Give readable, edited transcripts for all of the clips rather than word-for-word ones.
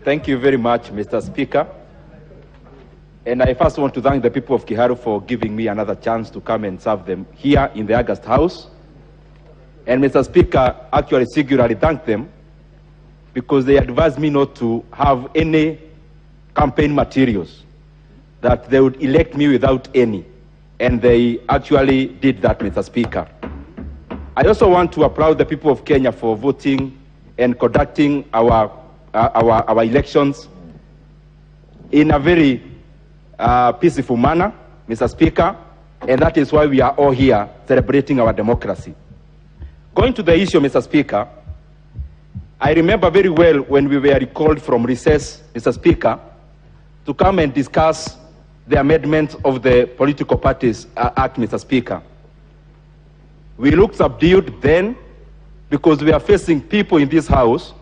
Thank you very much, Mr. Speaker. And I first want to thank the people of Kiharu for giving me another chance to come and serve them here in the August House. And Mr. Speaker, actually singularly thank them because they advised me not to have any campaign materials, that they would elect me without any. And they actually did that, Mr. Speaker. I also want to applaud the people of Kenya for voting and conducting our elections in a very peaceful manner, Mr. Speaker, and that is why we are all here celebrating our democracy. Going to the issue, Mr. Speaker, I remember very well when we were recalled from recess, Mr. Speaker, to come and discuss the amendment of the Political Parties Act, Mr. Speaker. We looked subdued then because we are facing people in this house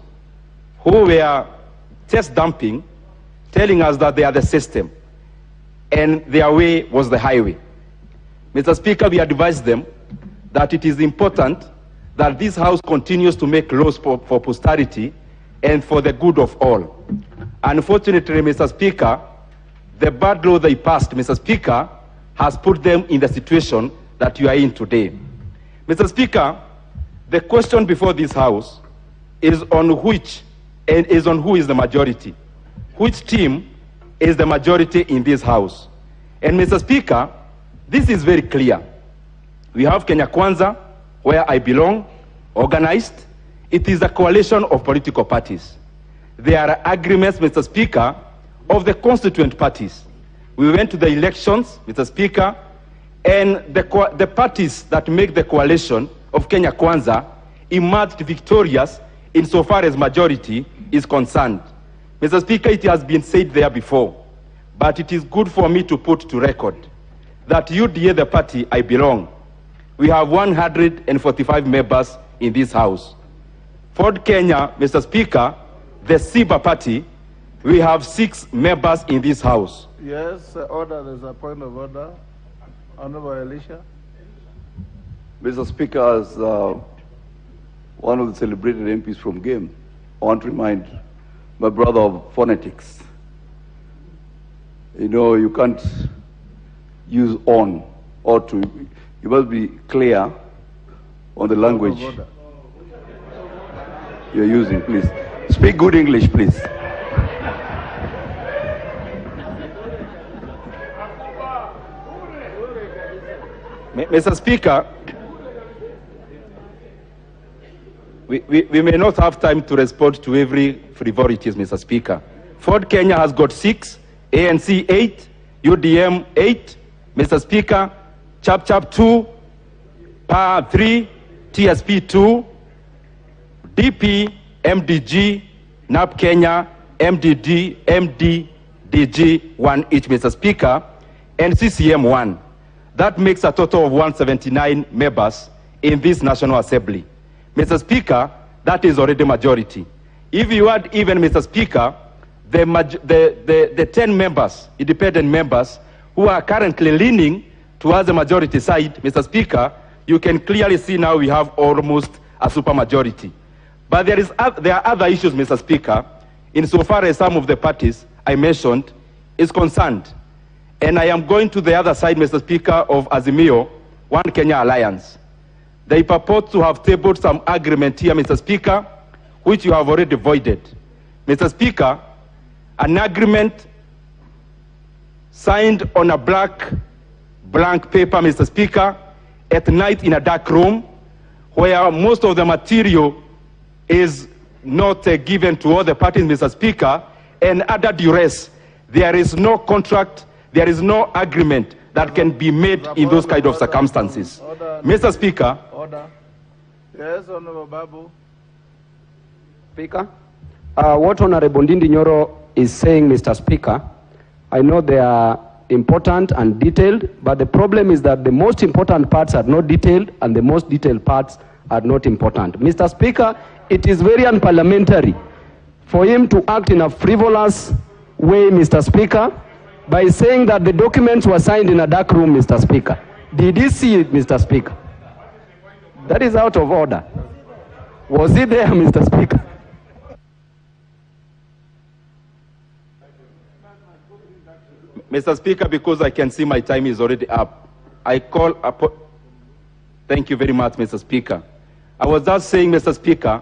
who were chest dumping, telling us that they are the system and their way was the highway. Mr. Speaker, we advised them that it is important that this house continues to make laws for posterity and for the good of all. Unfortunately, Mr. Speaker, the bad law they passed, Mr. Speaker, has put them in the situation that you are in today. Mr. Speaker, the question before this house is on who is the majority. Which team is the majority in this house? And Mr. Speaker, this is very clear. We have Kenya Kwanza, where I belong, organized. It is a coalition of political parties. There are agreements, Mr. Speaker, of the constituent parties. We went to the elections, Mr. Speaker, and the parties that make the coalition of Kenya Kwanza emerged victorious insofar as majority is concerned. Mr. Speaker, it has been said there before, but it is good for me to put to record that UDA, the party I belong, we have 145 members in this house. Ford Kenya, Mr. Speaker, the SIBA party, we have 6 members in this house. Yes, order, there's a point of order. Honorable Elisha. Mr. Speaker, as one of the celebrated MPs from Game, I want to remind my brother of phonetics. You know, you can't use on or to. You must be clear on the language you're using, please. Speak good English, please. Mr. Speaker, we may not have time to respond to every frivolities, Mr. Speaker. Ford Kenya has got 6, ANC 8, UDM 8, Mr. Speaker, Chap 2, PA 3, TSP 2, DP, MDG, NAP Kenya, MDD, MDDG 1 each, Mr. Speaker, and CCM 1. That makes a total of 179 members in this National Assembly. Mr. Speaker, that is already majority. If you add even, Mr. Speaker, the 10 members, independent members, who are currently leaning towards the majority side, Mr. Speaker, you can clearly see now we have almost a supermajority. But there are other issues, Mr. Speaker, insofar as some of the parties I mentioned is concerned. And I am going to the other side, Mr. Speaker, of Azimio, One Kenya Alliance. They purport to have tabled some agreement here, Mr. Speaker, which you have already voided. Mr. Speaker, an agreement signed on a blank paper, Mr. Speaker, at night in a dark room, where most of the material is not given to all the parties, Mr. Speaker, and under duress. There is no contract, there is no agreement that can be made in those kind of circumstances. Mr. Speaker. Order. Yes, Honorable Babu. Speaker, what Honorable Ndindi Nyoro is saying, Mr. Speaker, I know they are important and detailed, but the problem is that the most important parts are not detailed and the most detailed parts are not important. Mr. Speaker, it is very unparliamentary for him to act in a frivolous way, Mr. Speaker, by saying that the documents were signed in a dark room, Mr. Speaker. Did he see it, Mr. Speaker? That is out of order. Was he there, Mr. Speaker? Mr. Speaker, because I can see my time is already up, I call upon... Thank you very much, Mr. Speaker. I was just saying, Mr. Speaker,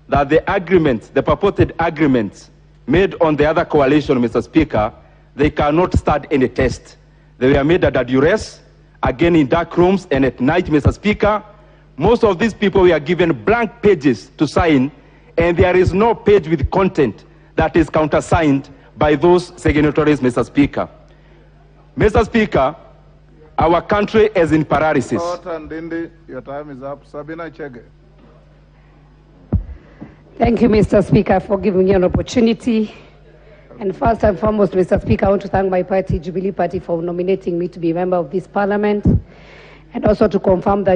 that the agreements, the purported agreements made on the other coalition, Mr. Speaker, they cannot start any test. They were made at a duress, again in dark rooms and at night, Mr. Speaker. Most of these people were given blank pages to sign, and there is no page with content that is countersigned by those signatories, Mr. Speaker. Mr. Speaker, our country is in paralysis. Ndindi, your time is up. Sabina Chege. Thank you, Mr. Speaker, for giving me an opportunity. And first and foremost, Mr. Speaker, I want to thank my party, Jubilee Party, for nominating me to be a member of this parliament, and also to confirm that